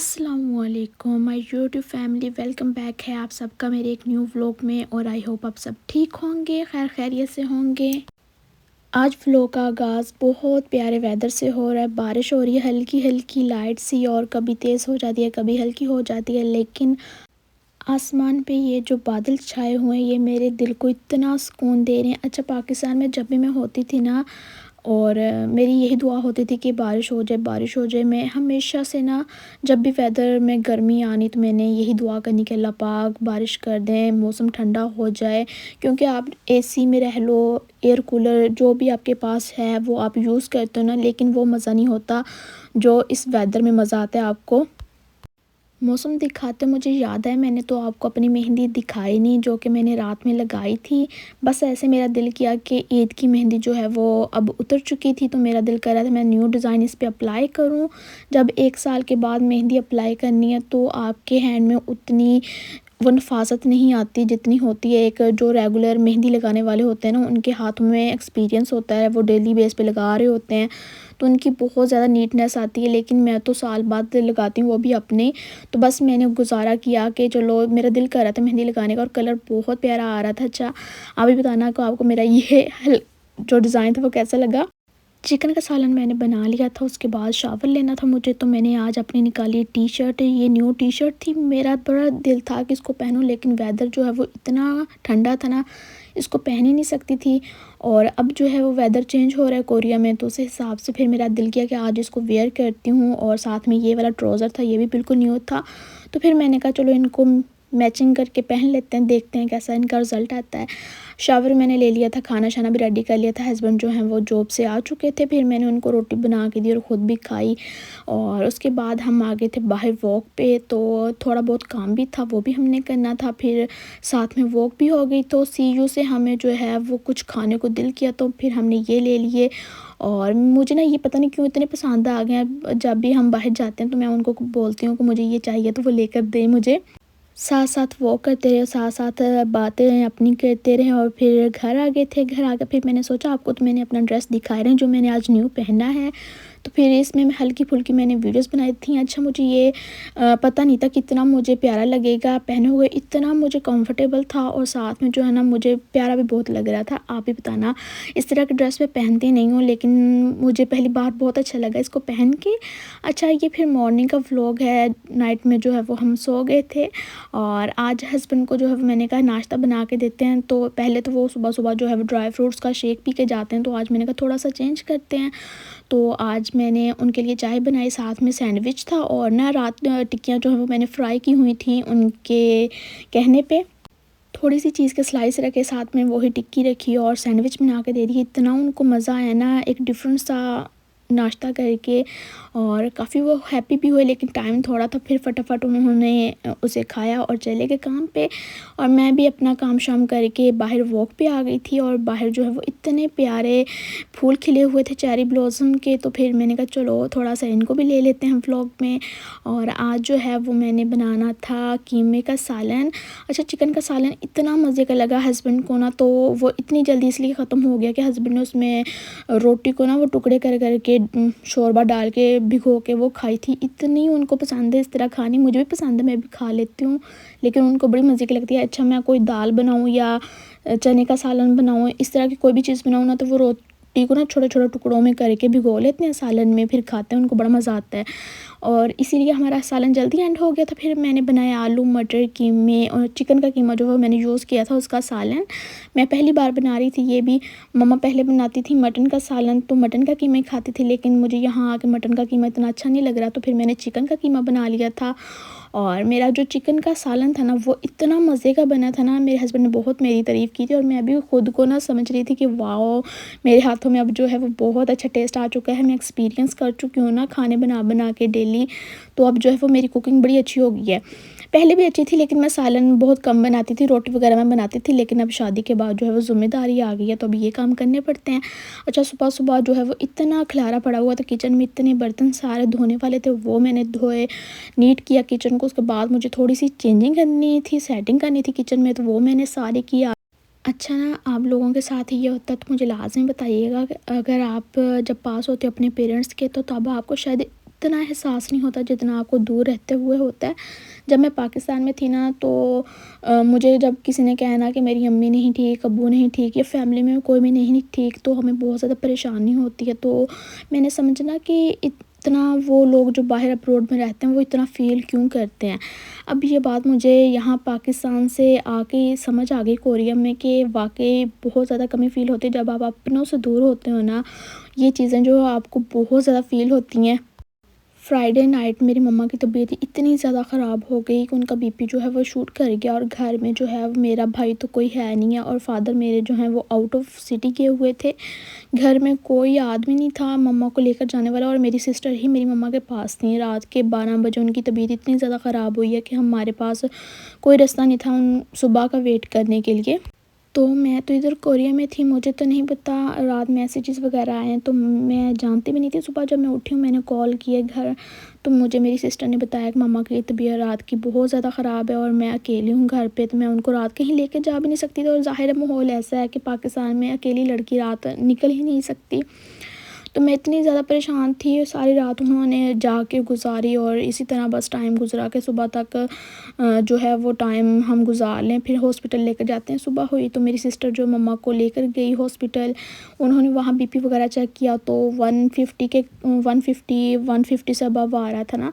अस्सलामुअलैकुम my YouTube family, welcome back है आप सबका मेरे एक न्यू व्लॉग में। और आई होप आप सब ठीक होंगे, खैर खैरियत से होंगे। आज व्लॉग का आगाज़ बहुत प्यारे वेदर से हो रहा है। बारिश हो रही है हल्की हल्की लाइट सी, और कभी तेज़ हो जाती है कभी हल्की हो जाती है, लेकिन आसमान पे ये जो बादल छाए हुए हैं ये मेरे दिल को इतना सुकून दे रहे हैं। अच्छा, पाकिस्तान में जब भी मैं होती थी ना, और मेरी यही दुआ होती थी कि बारिश हो जाए बारिश हो जाए। मैं हमेशा से ना, जब भी वेदर में गर्मी आनी तो मैंने यही दुआ करनी कि अल्लाह पाक बारिश कर दें, मौसम ठंडा हो जाए। क्योंकि आप एसी में रह लो, एयर कूलर जो भी आपके पास है वो आप यूज़ करते हो ना, लेकिन वो मज़ा नहीं होता जो इस वेदर में मज़ा आता है आपको। मौसम दिखाते मुझे याद है, मैंने तो आपको अपनी मेहंदी दिखाई नहीं जो कि मैंने रात में लगाई थी। बस ऐसे मेरा दिल किया कि ईद की मेहंदी जो है वो अब उतर चुकी थी, तो मेरा दिल कर रहा था मैं न्यू डिज़ाइन इस पे अप्लाई करूं। जब 1 साल के बाद मेहंदी अप्लाई करनी है तो आपके हैंड में उतनी वो नफासत नहीं आती जितनी होती है एक जो रेगुलर मेहंदी लगाने वाले होते हैं ना, उनके हाथों में एक्सपीरियंस होता है, वो डेली बेस पे लगा रहे होते हैं तो उनकी बहुत ज़्यादा नीटनेस आती है। लेकिन मैं तो साल बाद लगाती हूँ, वो भी अपने। तो बस मैंने गुजारा किया कि चलो, मेरा दिल कर रहा था मेहंदी लगाने का और कलर बहुत प्यारा आ रहा था। अच्छा, आप भी बताना कि आपको मेरा ये जो डिज़ाइन था वो कैसा लगा। चिकन का सालन मैंने बना लिया था, उसके बाद शावर लेना था मुझे, तो मैंने आज अपनी निकाली टी शर्ट। ये न्यू टी शर्ट थी, मेरा बड़ा दिल था कि इसको पहनूं, लेकिन वेदर जो है वो इतना ठंडा था ना, इसको पहन ही नहीं सकती थी। और अब जो है वो वेदर चेंज हो रहा है कोरिया में, तो उस हिसाब से फिर मेरा दिल किया कि आज इसको वेयर करती हूँ। और साथ में ये वाला ट्राउज़र था, ये भी बिल्कुल न्यू था, तो फिर मैंने कहा चलो इनको मैचिंग करके पहन लेते हैं, देखते हैं कैसा इनका रिज़ल्ट आता है। शावर मैंने ले लिया था, खाना शाना भी रेडी कर लिया था। हस्बैंड जो हैं वो जॉब से आ चुके थे, फिर मैंने उनको रोटी बना के दी और ख़ुद भी खाई। और उसके बाद हम आ गए थे बाहर वॉक पे, तो थोड़ा बहुत काम भी था वो भी हमने करना था, फिर साथ में वॉक भी हो गई। तो सीयू से हमें जो है वो कुछ खाने को दिल किया, तो फिर हमने ये ले लिए। और मुझे ना ये पता नहीं क्यों इतने पसंद आ गए हैं, जब भी हम बाहर जाते हैं तो मैं उनको बोलती हूँ कि मुझे ये चाहिए, तो वो लेकर दें मुझे। साथ साथ वॉक करते रहे, साथ साथ बातें अपनी करते रहे, और फिर घर आ गए थे। घर आकर फिर मैंने सोचा आपको तो मैंने अपना ड्रेस दिखाए रहे हैं जो मैंने आज न्यू पहना है, तो फिर इसमें मैं हल्की फुल्की मैंने वीडियोस बनाई थी। अच्छा, मुझे ये पता नहीं था कितना मुझे प्यारा लगेगा पहने हुए, इतना मुझे कंफर्टेबल था, और साथ में जो है ना मुझे प्यारा भी बहुत लग रहा था। आप ही बताना, इस तरह की ड्रेस मैं पहनती नहीं हूँ, लेकिन मुझे पहली बार बहुत अच्छा लगा इसको पहन के। अच्छा, ये फिर मॉर्निंग का व्लॉग है। नाइट में जो है वो हम सो गए थे, और आज हस्बैंड को जो है मैंने कहा नाश्ता बना के देते हैं। तो पहले तो वो सुबह सुबह जो है वो ड्राई फ्रूट्स का शेक पी के जाते हैं, तो आज मैंने कहा थोड़ा सा चेंज करते हैं। तो आज मैंने उनके लिए चाय बनाई, साथ में सैंडविच था, और ना रात टिक्कियाँ जो है वो मैंने फ्राई की हुई थी उनके कहने पे। थोड़ी सी चीज़ के स्लाइस रखे, साथ में वही टिक्की रखी और सैंडविच बना के दे दी। इतना उनको मज़ा आया ना, एक डिफरेंट सा नाश्ता करके, और काफ़ी वो हैप्पी भी हुए। लेकिन टाइम थोड़ा था, फिर फटाफट उन्होंने उसे खाया और चले गए काम पे। और मैं भी अपना काम शाम करके बाहर वॉक पे आ गई थी, और बाहर जो है वो इतने प्यारे फूल खिले हुए थे चेरी ब्लॉसम के, तो फिर मैंने कहा चलो थोड़ा सा इनको भी ले लेते हैं व्लॉग में। और आज जो है वो मैंने बनाना था कीमे का सालन। अच्छा, चिकन का सालन इतना मज़े का लगा हस्बैंड को ना, तो वो इतनी जल्दी इसलिए ख़त्म हो गया कि हस्बैंड ने उसमें रोटी को ना वो टुकड़े कर कर के शोरबा डाल के भिगो के वो खाई थी। इतनी उनको पसंद है इस तरह खानी, मुझे भी पसंद है, मैं भी खा लेती हूँ, लेकिन उनको बड़ी मज़े की लगती है। अच्छा, मैं कोई दाल बनाऊँ या चने का सालन बनाऊँ, इस तरह की कोई भी चीज़ बनाऊँ ना, तो वो रोटी को ना छोटे छोटे टुकड़ों में करके भिगो लेते हैं सालन में, फिर खाते हैं, उनको बड़ा मज़ा आता है। और इसीलिए हमारा सालन जल्दी एंड हो गया था। फिर मैंने बनाया आलू मटर कीमे, और चिकन का कीमा जो है मैंने यूज़ किया था उसका सालन। मैं पहली बार बना रही थी ये भी, मम्मा पहले बनाती थी मटन का सालन, तो मटन का कीमा ही खाती थी, लेकिन मुझे यहाँ आके मटन का कीमा इतना अच्छा नहीं लग रहा, तो फिर मैंने चिकन का कीमा बना लिया था। और मेरा जो चिकन का सालन था ना वो इतना मज़े का बना था ना, मेरे हस्बैंड ने बहुत मेरी तारीफ़ की थी, और मैं भी खुद को ना समझ रही थी कि वाओ, मेरे हाथों में अब जो है वो बहुत अच्छा टेस्ट आ चुका है। मैं एक्सपीरियंस कर चुकी हूँ ना खाने बना बना के डेली, तो अब जो है वो मेरी कुकिंग बड़ी अच्छी हो गई है। पहले भी अच्छी थी, लेकिन मैं सालन बहुत कम बनाती थी, रोटी वगैरह मैं बनाती थी, लेकिन अब शादी के बाद जो है वो ज़िम्मेदारी आ गई है, तो अब ये काम करने पड़ते हैं। अच्छा, सुबह सुबह जो है वो इतना खलारा पड़ा हुआ था किचन में, इतने बर्तन सारे धोने वाले थे, वो मैंने धोए, नीट किया किचन को। उसके बाद मुझे थोड़ी सी चेंजिंग करनी थी, सेटिंग करनी थी किचन में, तो वो मैंने सारी किया। अच्छा ना, आप लोगों के साथ ये होता है तो मुझे लाज़मी बताइएगा कि अगर आप जब पास होते हो अपने पेरेंट्स के, तो तब आपको शायद इतना एहसास नहीं होता जितना आपको दूर रहते हुए होता है। जब मैं पाकिस्तान में थी ना तो मुझे जब किसी ने कहना कि मेरी अम्मी नहीं ठीक, अब्बू नहीं ठीक या फैमिली में कोई भी नहीं ठीक, तो हमें बहुत ज़्यादा परेशानी होती है। तो मैंने समझना कि इतना वो लोग जो बाहर अब्रॉड में रहते हैं वो इतना फ़ील क्यों करते हैं। अब ये बात मुझे यहाँ पाकिस्तान से आके समझ आ गई कोरिया में कि वाक़ई बहुत ज़्यादा कमी फ़ील होती है जब आप अपनों से दूर होते हो ना, ये चीज़ें जो आपको बहुत ज़्यादा फ़ील होती हैं। फ्राइडे नाइट मेरी मम्मा की तबीयत इतनी ज़्यादा ख़राब हो गई कि उनका बीपी जो है वो शूट कर गया, और घर में जो है मेरा भाई तो कोई है नहीं है और फादर मेरे जो हैं वो आउट ऑफ सिटी गए हुए थे। घर में कोई आदमी नहीं था मम्मा को लेकर जाने वाला, और मेरी सिस्टर ही मेरी मम्मा के पास थी। रात के 12 बजे उनकी तबीयत इतनी ज़्यादा ख़राब हुई है कि हमारे पास कोई रास्ता नहीं था उन सुबह का वेट करने के लिए। तो मैं तो इधर कोरिया में थी, मुझे तो नहीं पता रात मैसेजेस वगैरह आए हैं, तो मैं जानती भी नहीं थी। सुबह जब मैं उठी हूँ मैंने कॉल किया घर, तो मुझे मेरी सिस्टर ने बताया कि मम्मा की तबीयत रात की बहुत ज़्यादा ख़राब है और मैं अकेली हूँ घर पे, तो मैं उनको रात कहीं लेके जा भी नहीं सकती थी। और ज़ाहिर है माहौल ऐसा है कि पाकिस्तान में अकेली लड़की रात निकल ही नहीं सकती। तो मैं इतनी ज़्यादा परेशान थी, सारी रात उन्होंने जाके गुजारी और इसी तरह बस टाइम गुजरा के सुबह तक जो है वो टाइम हम गुजार लें। फिर हॉस्पिटल लेकर जाते हैं। सुबह हुई तो मेरी सिस्टर जो मम्मा को लेकर गई हॉस्पिटल, उन्होंने वहाँ बीपी वगैरह चेक किया तो 150 से अबव आ रहा था ना,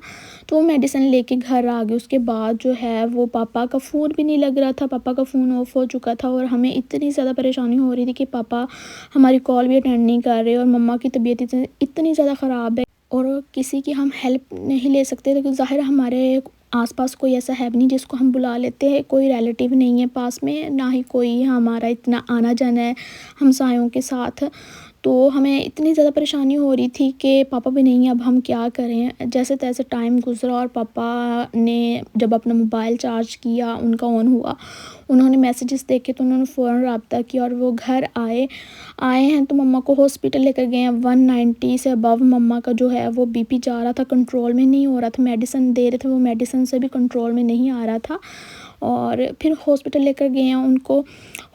तो वो मेडिसिन लेके घर आ गई। उसके बाद जो है वो पापा का फ़ोन भी नहीं लग रहा था, पापा का फ़ोन ऑफ हो चुका था और हमें इतनी ज़्यादा परेशानी हो रही थी कि पापा हमारी कॉल भी अटेंड नहीं कर रहे और मम्मा की तबीयत इतनी ज़्यादा ख़राब है और किसी की हम हेल्प नहीं ले सकते, लेकिन ज़ाहिर हमारे आसपास कोई ऐसा है भी नहीं जिसको हम बुला लेते हैं। कोई रिलेटिव नहीं है पास में, ना ही कोई हमारा इतना आना जाना है हमसायों के साथ। तो हमें इतनी ज़्यादा परेशानी हो रही थी कि पापा भी नहीं, अब हम क्या करें। जैसे तैसे टाइम गुजरा और पापा ने जब अपना मोबाइल चार्ज किया, उनका ऑन हुआ, उन्होंने मैसेजेस देखे तो उन्होंने फ़ौरन रब्ता किया और वो घर आए हैं तो मम्मा को हॉस्पिटल लेकर गए हैं। 190 से अबव मम्मा का जो है वो बीपी जा रहा था, कंट्रोल में नहीं हो रहा था। मेडिसिन दे रहे थे, वो मेडिसिन से भी कंट्रोल में नहीं आ रहा था। और फिर हॉस्पिटल लेकर गए हैं उनको।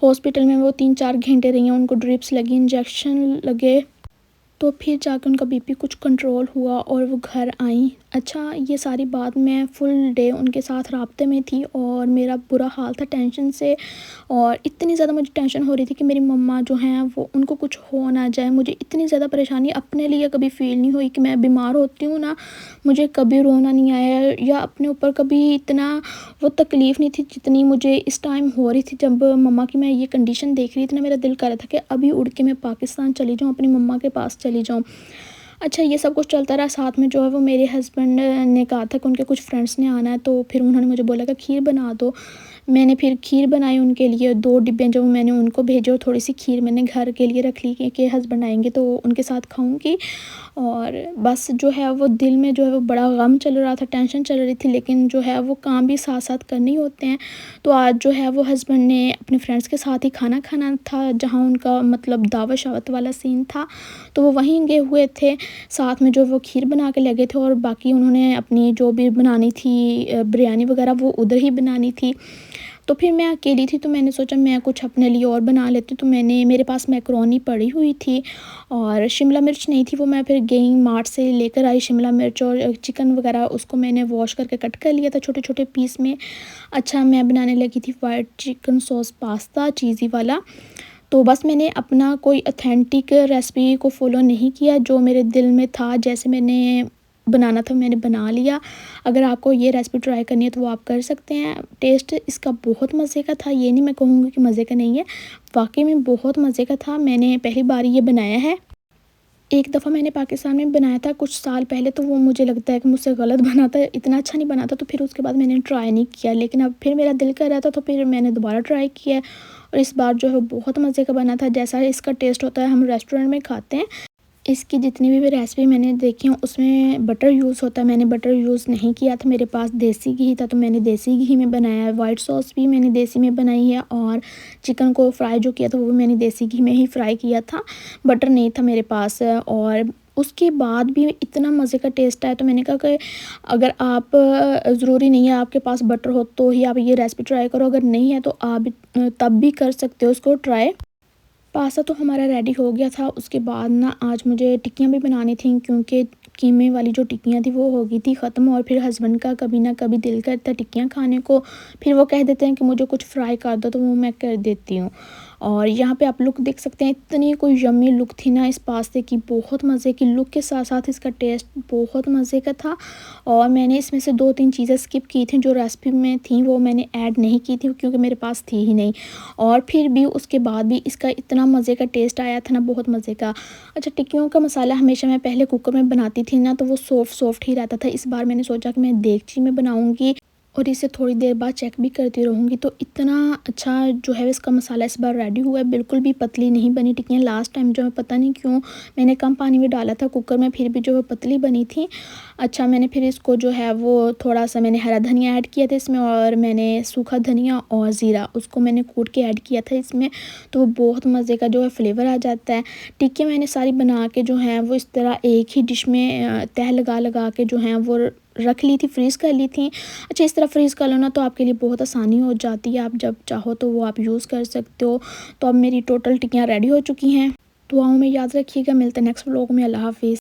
हॉस्पिटल में वो 3-4 घंटे रही हैं, उनको ड्रिप्स लगी, इंजेक्शन लगे, तो फिर जाकर उनका बीपी कुछ कंट्रोल हुआ और वो घर आईं। अच्छा, ये सारी बात मैं फुल डे उनके साथ राब्ते में थी और मेरा बुरा हाल था टेंशन से, और इतनी ज़्यादा मुझे टेंशन हो रही थी कि मेरी मम्मा जो हैं वो उनको कुछ हो ना जाए। मुझे इतनी ज़्यादा परेशानी अपने लिए कभी फ़ील नहीं हुई कि मैं बीमार होती हूँ ना, मुझे कभी रोना नहीं आया या अपने ऊपर कभी इतना वो तकलीफ़ नहीं थी जितनी मुझे इस टाइम हो रही थी। जब मम्मा की मैं ये कंडीशन देख रही थी ना, मेरा दिल कर रहा था कि अभी उड़ के मैं पाकिस्तान चली जाऊँ, अपनी मम्मा के पास चली जाऊँ। अच्छा, ये सब कुछ चलता रहा। साथ में जो है वो मेरे हस्बैंड ने कहा था कि उनके कुछ फ्रेंड्स ने आना है, तो फिर उन्होंने मुझे बोला कि खीर बना दो। मैंने फिर खीर बनाई उनके लिए, 2 डिब्बे जो मैंने उनको भेजे और थोड़ी-सी खीर मैंने घर के लिए रख ली कि हस्बैंड आएँगे तो उनके साथ खाऊँगी। और बस जो है वो दिल में जो है वो बड़ा गम चल रहा था, टेंशन चल रही थी, लेकिन जो है वो काम भी साथ-साथ करने ही होते हैं। तो आज जो है वो हस्बैंड ने अपने फ्रेंड्स के साथ ही खाना खाना था, जहाँ उनका मतलब दावत-शावत वाला सीन था, तो वो वहीं गए हुए थे। साथ में जो वो खीर बना के लगे थे और बाकी उन्होंने अपनी जो भी बनानी थी बिरयानी वगैरह वो उधर ही बनानी थी। तो फिर मैं अकेली थी तो मैंने सोचा मैं कुछ अपने लिए और बना लेती हूँ, तो मेरे पास मैकरोनी पड़ी हुई थी और शिमला मिर्च नहीं थी, वो मैं फिर गई मार्ट से लेकर आई शिमला मिर्च और चिकन वगैरह, उसको मैंने वॉश करके कट कर लिया था छोटे-छोटे पीस में। अच्छा, मैं बनाने लगी थी वाइट चिकन सॉस पास्ता चीज़ी वाला। तो बस मैंने अपना कोई ऑथेंटिक रेसिपी को फ़ॉलो नहीं किया, जो मेरे दिल में था जैसे मैंने बनाना था मैंने बना लिया। अगर आपको ये रेसिपी ट्राई करनी है तो वो आप कर सकते हैं। टेस्ट इसका बहुत मज़े का था, ये नहीं मैं कहूँगी कि मज़े का नहीं है, वाक़ई में बहुत मज़े का था। मैंने पहली बार ये बनाया है। एक दफ़ा मैंने पाकिस्तान में बनाया था कुछ साल पहले, तो वो मुझे लगता है कि मुझसे गलत बना था, इतना अच्छा नहीं बना था, तो फिर उसके बाद मैंने ट्राई नहीं किया। लेकिन अब फिर मेरा दिल कर रहा था तो फिर मैंने दोबारा ट्राई किया है और इस बार जो है बहुत मज़े का बना था, जैसा इसका टेस्ट होता है हम रेस्टोरेंट में खाते हैं। इसकी जितनी भी रेसिपी मैंने देखी हूँ उसमें बटर यूज़ होता है, मैंने बटर यूज़ नहीं किया था, मेरे पास देसी घी था तो मैंने देसी घी में बनाया है। वाइट सॉस भी मैंने देसी में बनाई है और चिकन को फ्राई जो किया था वो भी मैंने देसी घी में ही फ्राई किया था, बटर नहीं था मेरे पास। और उसके बाद भी इतना मज़े का टेस्ट आया तो मैंने कहा कि अगर आप ज़रूरी नहीं है आपके पास बटर हो तो ही आप ये रेसिपी ट्राई करो, अगर नहीं है तो आप तब भी कर सकते हो उसको ट्राई। पास्ता तो हमारा रेडी हो गया था। उसके बाद ना आज मुझे टिक्कियाँ भी बनानी थी, क्योंकि कीमे वाली जो टिक्कियाँ थी वो हो गई थी ख़त्म। और फिर हस्बैंड का कभी ना कभी दिल करता है टिक्कियाँ खाने को, फिर वो कह देते हैं कि मुझे कुछ फ्राई कर दो, तो वो मैं कर देती हूँ। और यहाँ पे आप लुक देख सकते हैं, इतनी कोई यम्मी लुक थी ना इस पास्ते की, बहुत मज़े की लुक के साथ साथ इसका टेस्ट बहुत मज़े का था। और मैंने इसमें से 2-3 चीज़ें स्किप की थी जो रेसिपी में थी, वो मैंने ऐड नहीं की थी क्योंकि मेरे पास थी ही नहीं। और फिर भी उसके बाद भी इसका इतना मज़े का टेस्ट आया था ना, बहुत मज़े का। अच्छा, टिक्कियों का मसाला हमेशा मैं पहले कुकर में बनाती थी ना, तो वो सॉफ्ट ही रहता था। इस बार मैंने सोचा कि मैं देगची में बनाऊँगी और इसे थोड़ी देर बाद चेक भी करती रहूँगी। तो इतना अच्छा जो है इसका मसाला इस बार रेडी हुआ है, बिल्कुल भी पतली नहीं बनी टिक्कियाँ। लास्ट टाइम जो है पता नहीं क्यों मैंने कम पानी में डाला था कुकर में, फिर भी जो है पतली बनी थी। अच्छा, मैंने फिर इसको जो है वो थोड़ा-सा मैंने हरा धनिया ऐड किया था इसमें, और मैंने सूखा धनिया और ज़ीरा उसको मैंने कूट के ऐड किया था इसमें, तो वो बहुत मज़े का जो है फ्लेवर आ जाता है। टिक्कियाँ मैंने सारी बना के जो है वो इस तरह एक ही डिश में तह लगा के जो है वो रख ली थी, फ्रीज़ कर ली थी। अच्छा, इस तरह फ्रीज़ कर लो ना तो आपके लिए बहुत आसानी हो जाती है, आप जब चाहो तो वो आप यूज़ कर सकते हो। तो अब मेरी टोटल टिक्कियाँ रेडी हो चुकी हैं। दुआओं में याद रखिएगा, मिलते हैं नेक्स्ट व्लॉग में। अल्लाह हाफ़िज़।